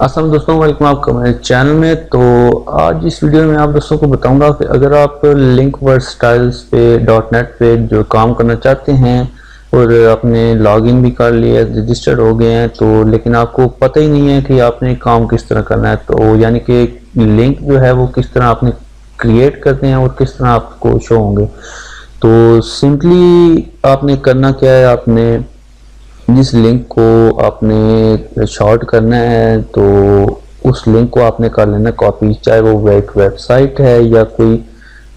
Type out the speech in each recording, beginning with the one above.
अस्सलाम दोस्तों, वेलकम आपका मेरे चैनल में। तो आज इस वीडियो में आप दोस्तों को बताऊंगा कि अगर आप लिंक वर्सटाइल्स पे .NET पे जो काम करना चाहते हैं और आपने लॉगिन भी कर लिया, रजिस्टर्ड हो गए हैं, तो लेकिन आपको पता ही नहीं है कि आपने काम किस तरह करना है, तो यानी कि लिंक जो है वो किस तरह आपने क्रिएट करते हैं और किस तरह आपको शो होंगे। तो सिंपली आपने करना क्या है, आपने जिस लिंक को आपने शॉर्ट करना है तो उस लिंक को आपने कर लेना कॉपी, चाहे वो एक वेबसाइट है या कोई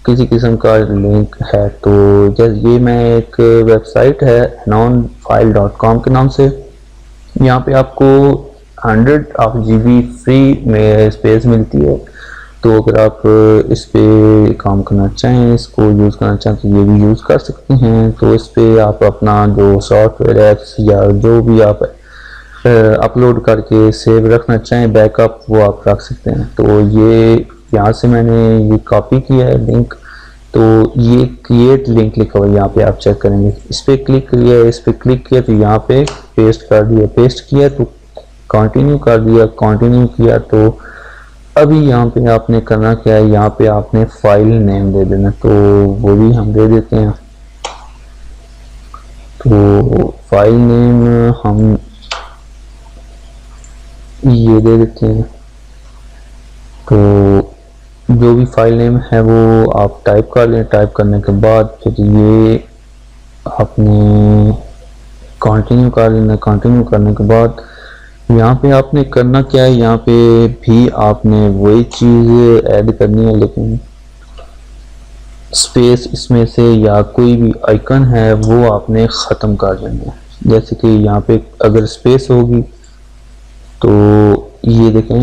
किसी किस्म का लिंक है। तो जैसे ये मैं एक वेबसाइट है nonfile.com के नाम से, यहाँ पे आपको 100 GB फ्री में स्पेस मिलती है। तो अगर आप इस पे काम करना चाहें, इसको यूज़ करना चाहें तो ये भी यूज़ कर सकते हैं। तो इस पे आप अपना जो सॉफ्टवेयर ऐप्स या जो भी आप अपलोड करके सेव रखना चाहें बैकअप, वो आप रख सकते हैं। तो ये यहाँ से मैंने ये कॉपी किया है लिंक। तो ये क्रिएट लिंक लिखा हुआ है, यहाँ पे आप चेक करेंगे, इस पर क्लिक किया, इस पर क्लिक किया तो यहाँ पे पेस्ट कर दिया, पेस्ट किया तो कंटिन्यू कर दिया, कंटिन्यू किया तो अभी यहाँ पे आपने करना क्या है, यहाँ पे आपने फाइल नेम दे देना। तो वो भी हम दे देते हैं। तो फाइल नेम हम ये दे देते हैं। तो जो भी फाइल नेम है वो आप टाइप कर लें। टाइप करने के बाद फिर ये आपने कंटिन्यू कर लेना। कंटिन्यू करने के बाद यहाँ पे आपने करना क्या है, यहाँ पे भी आपने वही चीज़ ऐड करनी है, लेकिन स्पेस इसमें से या कोई भी आइकन है वो आपने ख़त्म कर देना है। जैसे कि यहाँ पे अगर स्पेस होगी तो ये देखें,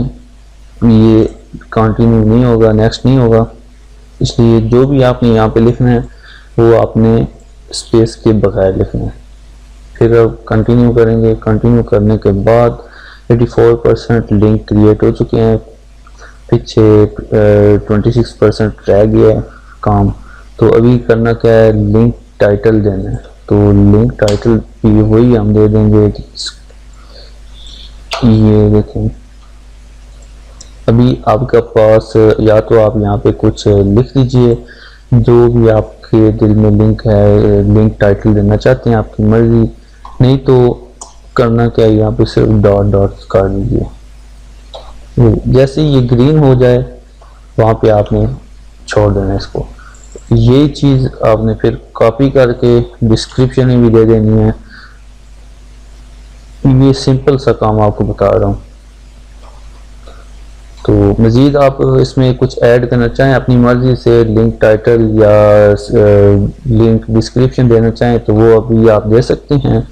ये कंटिन्यू नहीं होगा, नेक्स्ट नहीं होगा। इसलिए जो भी आपने यहाँ पे लिखना है वो आपने स्पेस के बगैर लिखना है। फिर अब कंटिन्यू करेंगे। कंटिन्यू करने के बाद 84% लिंक क्रिएट हो चुके हैं, पीछे 26% रह गया है काम। तो अभी करना क्या है, लिंक टाइटल देना है। तो लिंक टाइटल भी वही हम दे देंगे, ये देखें। अभी आपके पास या तो आप यहाँ पे कुछ लिख दीजिए, जो भी आपके दिल में लिंक है, लिंक टाइटल देना चाहते हैं, आपकी मर्जी। नहीं तो करना क्या है, यहाँ पे सिर्फ डॉट डॉट कर दीजिए। जैसे ये ग्रीन हो जाए वहाँ पे आपने छोड़ देना इसको। ये चीज़ आपने फिर कॉपी करके डिस्क्रिप्शन में भी दे देनी है। ये सिंपल सा काम आपको बता रहा हूँ। तो मज़ीद आप इसमें कुछ ऐड करना चाहें अपनी मर्ज़ी से, लिंक टाइटल या लिंक डिस्क्रिप्शन देना चाहें तो वो अभी आप दे सकते हैं,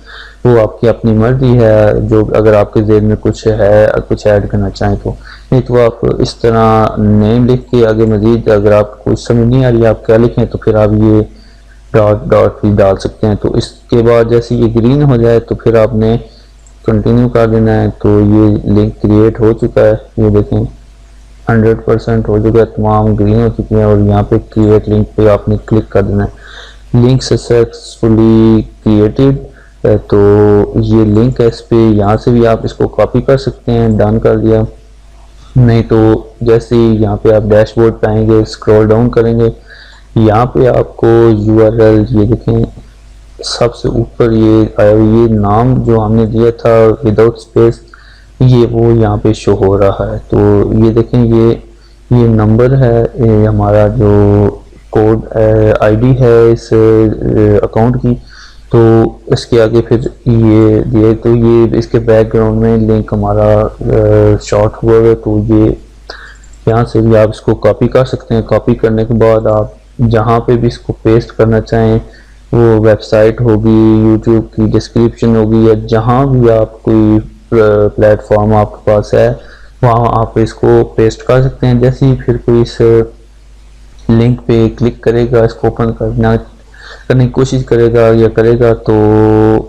वो आपकी अपनी मर्ज़ी है। जो अगर आपके ज़हन में कुछ है, कुछ ऐड करना चाहें तो, नहीं तो आप इस तरह नेम लिख के आगे मज़ीद, अगर आपको कुछ समझ नहीं आ रही आप क्या लिखें तो फिर आप ये डॉट डॉट भी डाल सकते हैं। तो इसके बाद जैसे ये ग्रीन हो जाए तो फिर आपने कंटिन्यू कर देना है। तो ये लिंक क्रिएट हो चुका है, ये देखें 100% हो चुका है, तमाम ग्रीन हो चुकी हैं। और यहाँ पे क्रिएट लिंक पे आपने क्लिक कर देना है। लिंक सक्सेसफुली क्रिएटेड, तो ये लिंक है, इस पे यहाँ से भी आप इसको कॉपी कर सकते हैं। डन कर दिया। नहीं तो जैसे ही यहाँ पे आप डैशबोर्ड पे आएंगे, स्क्रॉल डाउन करेंगे, यहाँ पे आपको URL ये देखें सबसे ऊपर ये आया, ये नाम जो हमने दिया था विदाउट स्पेस, ये वो यहाँ पे शो हो रहा है। तो ये देखें, ये नंबर है, ये हमारा जो कोड ID है इस अकाउंट की। तो इसके आगे फिर ये दिए, तो ये इसके बैकग्राउंड में लिंक हमारा शॉर्ट हुआ है। तो ये यहाँ से भी आप इसको कॉपी कर सकते हैं। कॉपी करने के बाद आप जहाँ पे भी इसको पेस्ट करना चाहें, वो वेबसाइट होगी, यूट्यूब की डिस्क्रिप्शन होगी, या जहाँ भी आप कोई प्लेटफॉर्म आपके पास है वहाँ आप इसको पेस्ट कर सकते हैं। जैसे ही फिर कोई इस लिंक पे क्लिक करेगा, इसको ओपन करने की कोशिश करेगा या करेगा, तो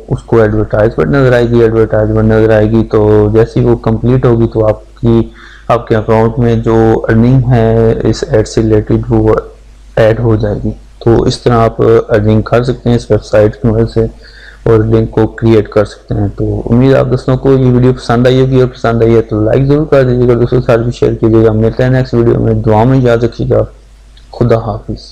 उसको एडवर्टाइजमेंट नज़र आएगी। एडवर्टाइजमेंट नज़र आएगी तो जैसे ही वो कंप्लीट होगी तो आपके अकाउंट में जो अर्निंग है इस ऐड से रिलेटेड वो ऐड हो जाएगी। तो इस तरह आप अर्निंग कर सकते हैं इस वेबसाइट की मदद से। और लिंक को क्रिएट कर सकते हैं। तो उम्मीद आप दोस्तों को ये वीडियो पसंद आई होगी, और पसंद आई है तो लाइक ज़रूर कर दीजिएगा, दोस्तों के साथ भी शेयर कीजिएगा। मिलते हैं नेक्स्ट वीडियो में, दुआ में याद रखिएगा। खुदा हाफिज़।